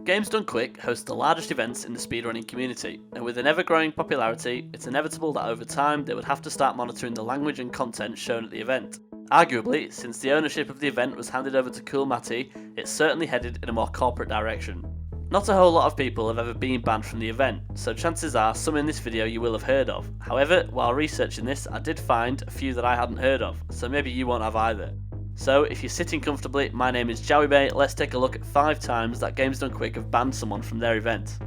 Games Done Quick hosts the largest events in the speedrunning community, and with an ever-growing popularity, it's inevitable that over time they would have to start monitoring the language and content shown at the event. Arguably, since the ownership of the event was handed over to Cool Matty, it's certainly headed in a more corporate direction. Not a whole lot of people have ever been banned from the event, so chances are some in this video you will have heard of. However, while researching this, I did find a few that I hadn't heard of, so maybe you won't have either. So, if you're sitting comfortably, my name is jawibae. Let's take a look at 5 times that Games Done Quick have banned someone from their event.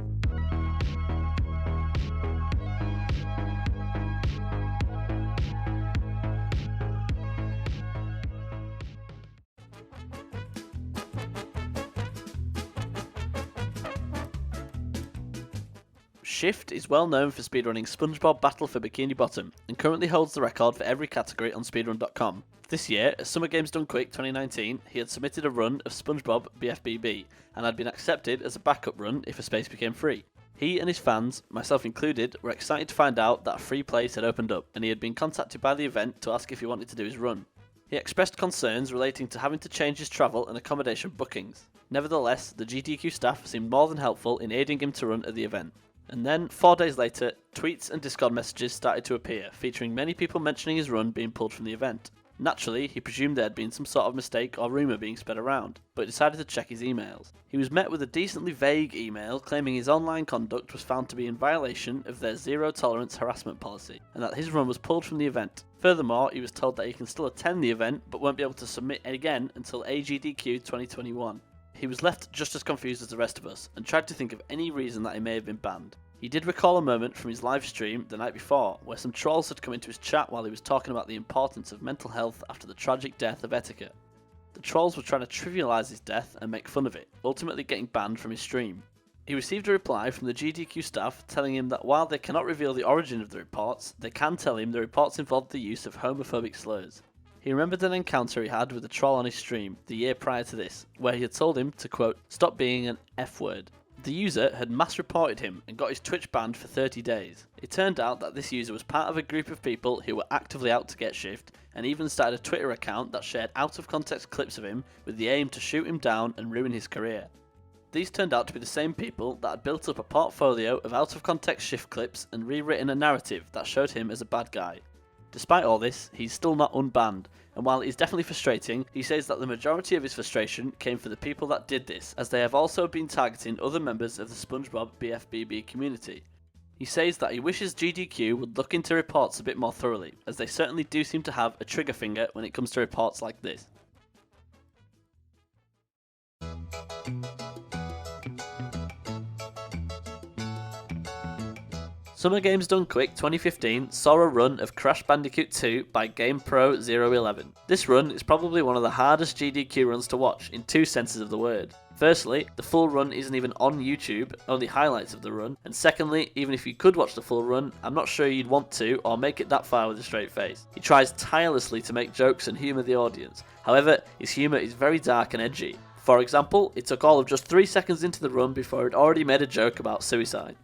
Shift is well known for speedrunning SpongeBob Battle for Bikini Bottom, and currently holds the record for every category on speedrun.com. This year, at Summer Games Done Quick 2019, he had submitted a run of SpongeBob BFBB, and had been accepted as a backup run if a space became free. He and his fans, myself included, were excited to find out that a free place had opened up, and he had been contacted by the event to ask if he wanted to do his run. He expressed concerns relating to having to change his travel and accommodation bookings. Nevertheless, the GDQ staff seemed more than helpful in aiding him to run at the event. And then, 4 days later, tweets and Discord messages started to appear, featuring many people mentioning his run being pulled from the event. Naturally, he presumed there had been some sort of mistake or rumour being spread around, but decided to check his emails. He was met with a decently vague email claiming his online conduct was found to be in violation of their zero tolerance harassment policy, and that his run was pulled from the event. Furthermore, he was told that he can still attend the event, but won't be able to submit again until AGDQ 2021. He was left just as confused as the rest of us, and tried to think of any reason that he may have been banned. He did recall a moment from his live stream the night before, where some trolls had come into his chat while he was talking about the importance of mental health after the tragic death of Etiquette. The trolls were trying to trivialise his death and make fun of it, ultimately getting banned from his stream. He received a reply from the GDQ staff telling him that while they cannot reveal the origin of the reports, they can tell him the reports involved the use of homophobic slurs. He remembered an encounter he had with a troll on his stream the year prior to this, where he had told him to quote, "stop being an F-word." The user had mass reported him and got his Twitch banned for 30 days. It turned out that this user was part of a group of people who were actively out to get Shift, and even started a Twitter account that shared out of context clips of him with the aim to shoot him down and ruin his career. These turned out to be the same people that had built up a portfolio of out of context Shift clips and rewritten a narrative that showed him as a bad guy. Despite all this, he's still not unbanned, and while it is definitely frustrating, he says that the majority of his frustration came for the people that did this, as they have also been targeting other members of the SpongeBob BFBB community. He says that he wishes GDQ would look into reports a bit more thoroughly, as they certainly do seem to have a trigger finger when it comes to reports like this. Summer Games Done Quick 2015 saw a run of Crash Bandicoot 2 by GamePro 011. This run is probably one of the hardest GDQ runs to watch in 2 senses of the word. Firstly, the full run isn't even on YouTube, only highlights of the run, and secondly, even if you could watch the full run, I'm not sure you'd want to or make it that far with a straight face. He tries tirelessly to make jokes and humour the audience, however, his humour is very dark and edgy. For example, it took all of just 3 seconds into the run before he'd already made a joke about suicide.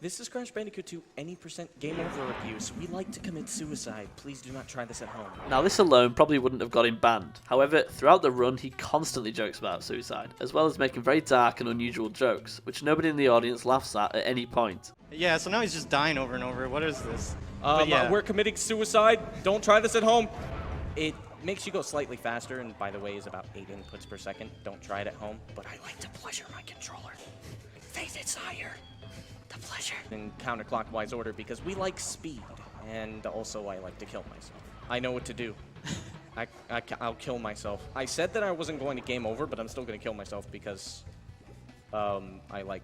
This is Crash Bandicoot 2 any % game over abuse. We like to commit suicide. Please do not try this at home. Now this alone probably wouldn't have got him banned. However, throughout the run he constantly jokes about suicide, as well as making very dark and unusual jokes, which nobody in the audience laughs at any point. Yeah, so now he's just dying over and over. What is this? We're committing suicide. Don't try this at home. It makes you go slightly faster, and by the way is about 8 inputs per second. Don't try it at home. But I like to pleasure my controller. Faith it's higher. The pleasure. In counterclockwise order because we like speed, and also I like to kill myself. I know what to do. I'll kill myself. I said that I wasn't going to game over, but I'm still going to kill myself because I like...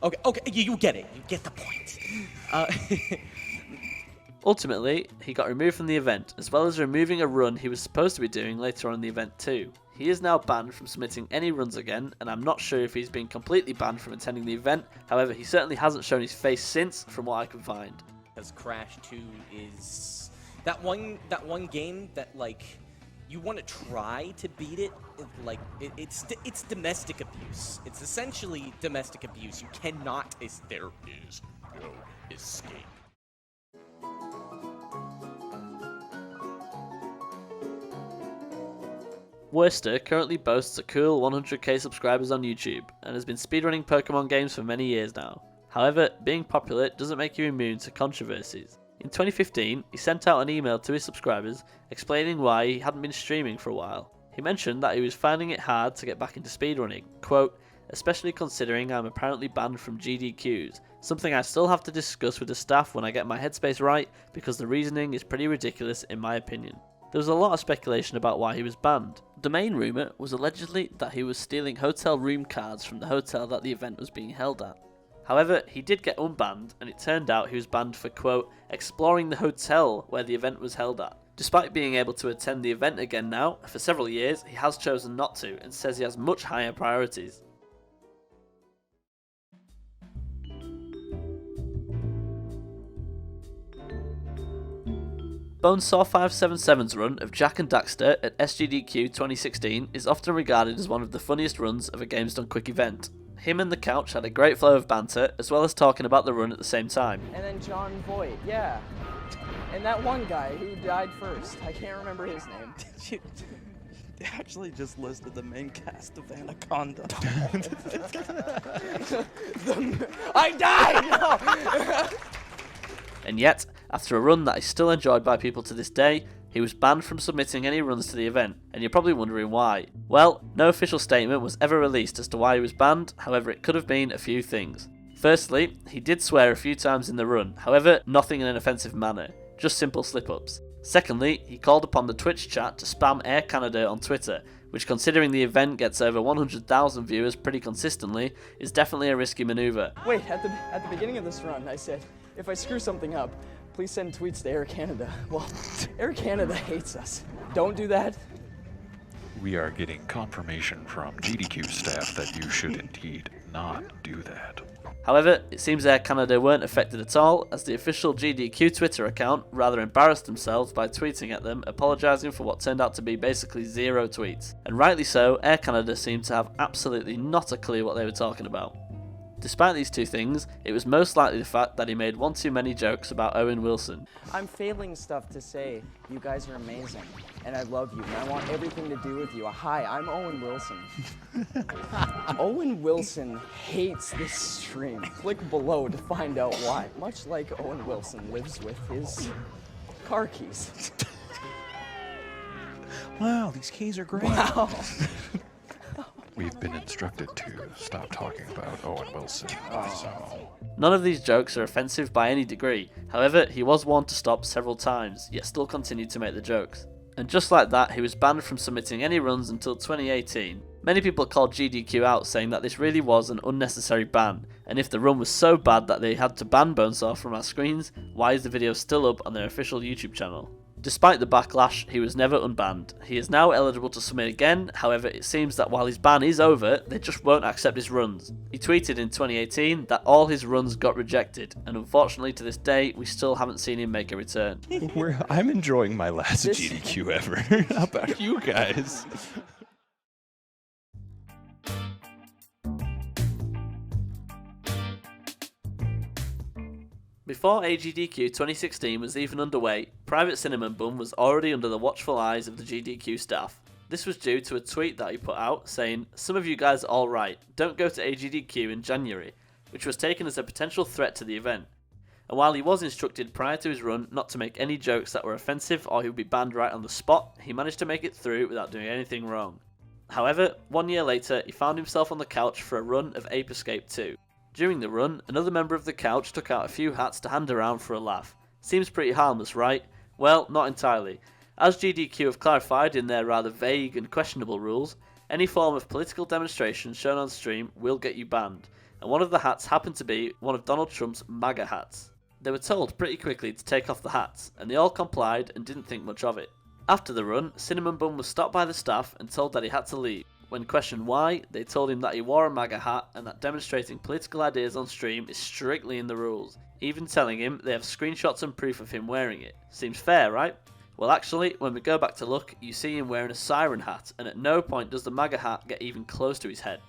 Okay, you get it. You get the point. Ultimately, he got removed from the event, as well as removing a run he was supposed to be doing later on in the event too. He is now banned from submitting any runs again, and I'm not sure if he's been completely banned from attending the event, however he certainly hasn't shown his face since, from what I can find. Because Crash 2 is that one game that, like, you want to try to beat it, like, it's domestic abuse. It's essentially domestic abuse. You cannot, there is no escape. Worcester currently boasts a cool 100k subscribers on YouTube and has been speedrunning Pokemon games for many years now. However, being popular doesn't make you immune to controversies. In 2015, he sent out an email to his subscribers explaining why he hadn't been streaming for a while. He mentioned that he was finding it hard to get back into speedrunning, quote, especially considering I'm apparently banned from GDQs, something I still have to discuss with the staff when I get my headspace right because the reasoning is pretty ridiculous in my opinion. There was a lot of speculation about why he was banned. The main rumour was allegedly that he was stealing hotel room cards from the hotel that the event was being held at. However, he did get unbanned, and it turned out he was banned for, quote, exploring the hotel where the event was held at. Despite being able to attend the event again now, for several years, he has chosen not to and says he has much higher priorities. Bonesaw 577's run of Jack and Daxter at SGDQ 2016 is often regarded as one of the funniest runs of a Games Done Quick event. Him and the Couch had a great flow of banter, as well as talking about the run at the same time. And then John Voight, yeah. And that one guy who died first, I can't remember his name. They actually just listed the main cast of Anaconda. I died! No! And yet, after a run that is still enjoyed by people to this day, he was banned from submitting any runs to the event, and you're probably wondering why. Well, no official statement was ever released as to why he was banned, however it could have been a few things. Firstly, he did swear a few times in the run, however nothing in an offensive manner, just simple slip-ups. Secondly, he called upon the Twitch chat to spam Air Canada on Twitter, which considering the event gets over 100,000 viewers pretty consistently, is definitely a risky manoeuvre. Wait, at the beginning of this run, I said, if I screw something up, please send tweets to Air Canada. Well, Air Canada hates us. Don't do that. We are getting confirmation from GDQ staff that you should indeed not do that. However, it seems Air Canada weren't affected at all, as the official GDQ Twitter account rather embarrassed themselves by tweeting at them, apologising for what turned out to be basically zero tweets. And rightly so, Air Canada seemed to have absolutely not a clue what they were talking about. Despite these two things, it was most likely the fact that he made one too many jokes about Owen Wilson. I'm failing stuff to say, you guys are amazing, and I love you, and I want everything to do with you. Hi, I'm Owen Wilson. Owen Wilson hates this stream. Click below to find out why. Much like Owen Wilson lives with his car keys. Wow, these keys are great. Wow. We've been instructed to stop talking about Owen Wilson. So. None of these jokes are offensive by any degree, however he was warned to stop several times, yet still continued to make the jokes. And just like that, he was banned from submitting any runs until 2018. Many people called GDQ out, saying that this really was an unnecessary ban, and if the run was so bad that they had to ban Bonesaw from our screens, why is the video still up on their official YouTube channel? Despite the backlash, he was never unbanned. He is now eligible to submit again, however it seems that while his ban is over, they just won't accept his runs. He tweeted in 2018 that all his runs got rejected, and unfortunately to this day, we still haven't seen him make a return. I'm enjoying my last GDQ ever. How about you guys? Before AGDQ 2016 was even underway, Private CinnamonBoom was already under the watchful eyes of the GDQ staff. This was due to a tweet that he put out saying, "Some of you guys are alright, don't go to AGDQ in January," which was taken as a potential threat to the event. And while he was instructed prior to his run not to make any jokes that were offensive or he would be banned right on the spot, he managed to make it through without doing anything wrong. However, 1 year later, he found himself on the couch for a run of Ape Escape 2. During the run, another member of the couch took out a few hats to hand around for a laugh. Seems pretty harmless, right? Well, not entirely. As GDQ have clarified in their rather vague and questionable rules, any form of political demonstration shown on stream will get you banned, and one of the hats happened to be one of Donald Trump's MAGA hats. They were told pretty quickly to take off the hats, and they all complied and didn't think much of it. After the run, CinnamonBoom was stopped by the staff and told that he had to leave. When questioned why, they told him that he wore a MAGA hat and that demonstrating political ideas on stream is strictly in the rules, even telling him they have screenshots and proof of him wearing it. Seems fair, right? Well actually, when we go back to look, you see him wearing a siren hat, and at no point does the MAGA hat get even close to his head.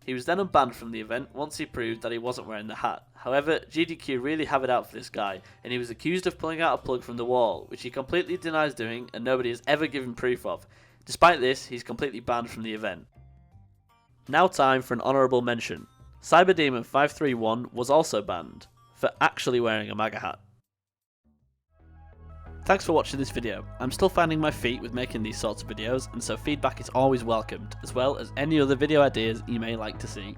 He was then unbanned from the event once he proved that he wasn't wearing the hat. However, GDQ really have it out for this guy, and he was accused of pulling out a plug from the wall, which he completely denies doing and nobody has ever given proof of. Despite this, he's completely banned from the event. Now time for an honourable mention. Cyberdemon531 was also banned for actually wearing a MAGA hat. Thanks for watching this video. I'm still finding my feet with making these sorts of videos, and so feedback is always welcomed, as well as any other video ideas you may like to see.